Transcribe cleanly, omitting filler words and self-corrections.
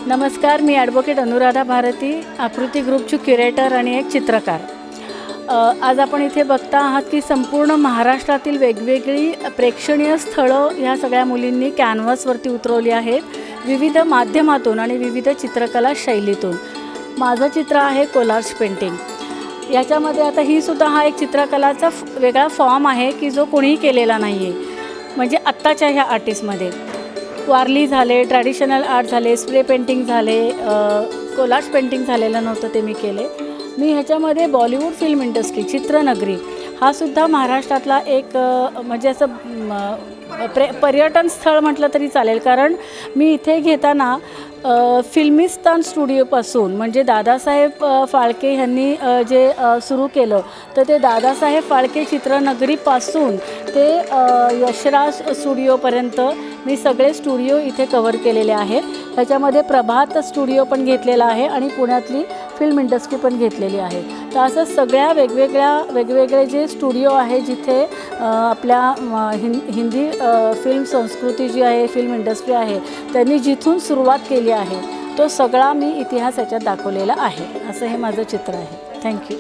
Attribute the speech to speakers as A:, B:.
A: नमस्कार, मी ॲडव्होकेट अनुराधा भारती, आकृती ग्रुपची क्युरेटर आणि एक चित्रकार. आज आपण इथे बघता आहात की संपूर्ण महाराष्ट्रातील वेगवेगळी प्रेक्षणीय स्थळं ह्या सगळ्या मुलींनी कॅनव्हासवरती उतरवली आहेत, विविध माध्यमातून आणि विविध चित्रकला शैलीतून. माझं चित्र आहे कोलाज पेंटिंग. याच्यामध्ये आता ही सुद्धा हा एक चित्रकलाचा वेगळा फॉर्म आहे की जो कोणीही केलेला नाही आहे, म्हणजे आत्ताच्या ह्या आर्टिस्टमध्ये. वारली झाले, ट्रॅडिशनल आर्ट झाले, स्प्रे पेंटिंग झाले, कोलाज पेंटिंग झालेलं नव्हतं ते मी केले. मी ह्याच्यामध्ये बॉलिवूड फिल्म इंडस्ट्री, चित्रनगरी हा सुद्धा महाराष्ट्रातला एक म्हणजे असं पर्यटन स्थळ म्हटलं तरी चालेल, कारण मी इथे घेताना फिल्मिस्तान स्टुडिओपासून म्हणजे दादासाहेब फाळके ह्यांनी जे सुरू केलं, तर ते दादासाहेब फाळके चित्रनगरीपासून ते यशराज स्टुडिओपर्यंत मी सगळे स्टुडिओ इथे कव्हर केलेले आहेत. त्याच्यामध्ये प्रभात स्टुडिओ पण घेतलेला आहे आणि पुण्यातली फिल्म इंडस्ट्री पण घेतलेली आहे. तर असं सगळ्या वेगवेगळे जे स्टुडिओ आहे जिथे आपल्या हिंदी फिल्म संस्कृती जी आहे, फिल्म इंडस्ट्री आहे, त्यांनी जिथून सुरुवात केली आहे तो सगळा मी इतिहास याच्यात दाखवलेला आहे. असं हे माझं चित्र आहे. थँक्यू.